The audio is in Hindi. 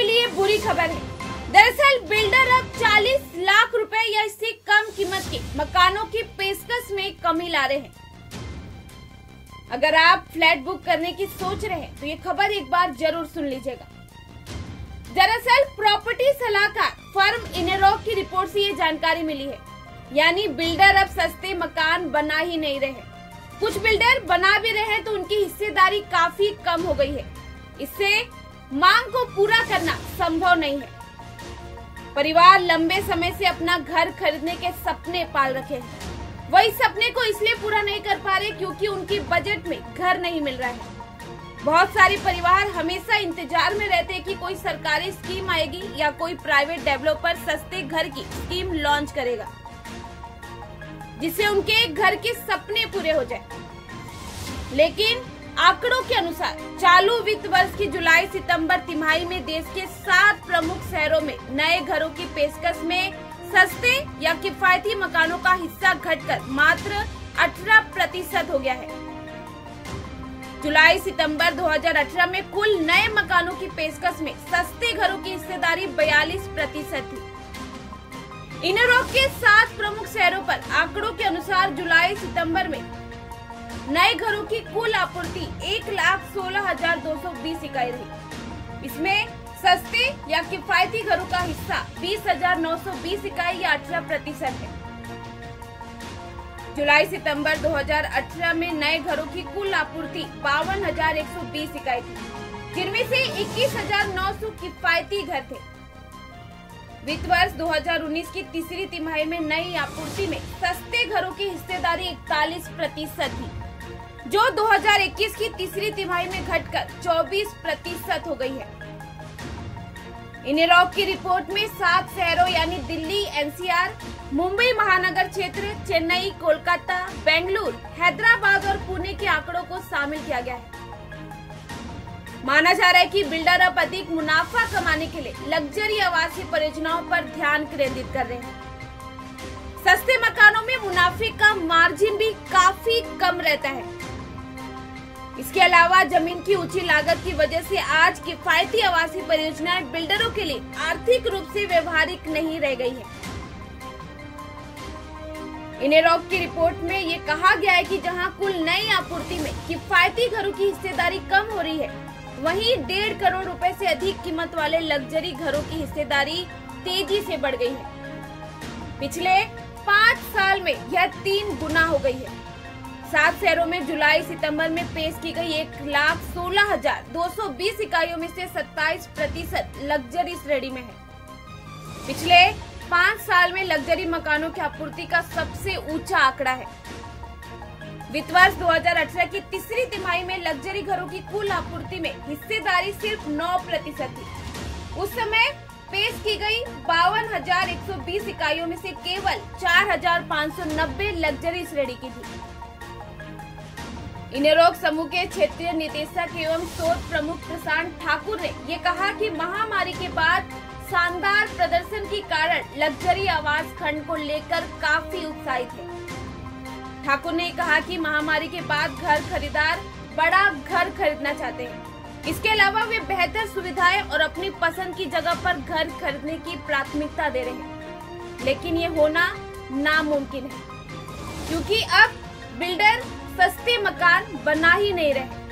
लिए बुरी खबर है। दरअसल बिल्डर अब 40 लाख रुपए या इससे कम कीमत के मकानों की पेशकश में कमी ला रहे हैं। अगर आप फ्लैट बुक करने की सोच रहे हैं तो ये खबर एक बार जरूर सुन लीजिएगा। दरअसल प्रॉपर्टी सलाहकार फर्म इनेरॉक की रिपोर्ट से ये जानकारी मिली है, यानी बिल्डर अब सस्ते मकान बना ही नहीं रहे। कुछ बिल्डर बना भी रहे हैं तो उनकी हिस्सेदारी काफी कम हो गई है। इससे मांग को पूरा करना संभव नहीं है। परिवार लंबे समय से अपना घर खरीदने के सपने पाल रखे हैं। वह इस सपने को इसलिए पूरा नहीं कर पा रहे क्योंकि उनकी बजट में घर नहीं मिल रहा है। बहुत सारे परिवार हमेशा इंतजार में रहते हैं कि कोई सरकारी स्कीम आएगी या कोई प्राइवेट डेवलपर सस्ते घर की स्कीम लॉन्च करेगा, जिससे उनके घर के सपने पूरे हो जाए। लेकिन आंकड़ों के अनुसार चालू वित्त वर्ष की जुलाई-सितंबर तिमाही में देश के 7 प्रमुख शहरों में नए घरों की पेशकश में सस्ते या किफायती मकानों का हिस्सा घटकर मात्र 18% हो गया है। जुलाई-सितंबर 2018 में कुल नए मकानों की पेशकश में सस्ते घरों की हिस्सेदारी 42% थी। इनेरॉक के 7 प्रमुख शहरों पर आंकड़ों के अनुसार जुलाई-सितंबर में नए घरों की कुल आपूर्ति 1,16,220 इकाई रही। इसमें सस्ते या किफायती घरों का हिस्सा 20,920 इकाई या 18% है। जुलाई-सितंबर 2018 में नए घरों की कुल आपूर्ति 52,120 इकाई थी, जिनमें से 21,900 किफायती घर थे। वित्त वर्ष 2019 की तीसरी तिमाही में नई आपूर्ति में सस्ते घरों की हिस्सेदारी 41% थी, जो 2021 की तीसरी तिमाही में घटकर 24% हो गई है। इनेरॉक की रिपोर्ट में 7 शहरों यानी दिल्ली एनसीआर, मुंबई महानगर क्षेत्र, चेन्नई, कोलकाता, बेंगलुरु, हैदराबाद और पुणे के आंकड़ों को शामिल किया गया है। माना जा रहा है कि बिल्डर अब अधिक मुनाफा कमाने के लिए लग्जरी आवासीय परियोजनाओं पर ध्यान केंद्रित कर रहे हैं। सस्ते मकानों में मुनाफे का मार्जिन भी काफी कम रहता है। इसके अलावा जमीन की ऊंची लागत की वजह से आज किफायती आवासीय परियोजनाएं बिल्डरों के लिए आर्थिक रूप से व्यवहारिक नहीं रह गई है। इनेरॉक की रिपोर्ट में ये कहा गया है कि जहां कुल नई आपूर्ति में किफायती घरों की हिस्सेदारी कम हो रही है, वहीं 1.5 करोड़ रुपए से अधिक कीमत वाले लग्जरी घरों की हिस्सेदारी तेजी से बढ़ गई है। पिछले 5 साल में यह 3 गुना हो गई है। 7 शहरों में जुलाई-सितंबर में पेश की गई 1,16,220 इकाइयों में से 27% लग्जरी श्रेणी में है। पिछले 5 साल में लग्जरी मकानों की आपूर्ति का सबसे ऊंचा आंकड़ा है। वित्त वर्ष 2018 की तीसरी तिमाही में लग्जरी घरों की कुल आपूर्ति में हिस्सेदारी सिर्फ 9% थी। उस समय पेश की गई 52,120 इकाइयों में से केवल 4,590 लग्जरी श्रेणी की थी। इनेरॉक समूह के क्षेत्रीय निदेशक एवं शोध प्रमुख प्रशांत ठाकुर ने ये कहा कि महामारी के बाद शानदार प्रदर्शन के कारण लग्जरी आवास खंड को लेकर काफी उत्साहित है। ठाकुर ने कहा कि महामारी के बाद घर खरीदार बड़ा घर खरीदना चाहते हैं। इसके अलावा वे बेहतर सुविधाएं और अपनी पसंद की जगह पर घर खरीदने की प्राथमिकता दे रहे हैं, लेकिन ये होना नामुमकिन है क्योंकि अब बिल्डर सस्ते मकान बना ही नहीं रहे।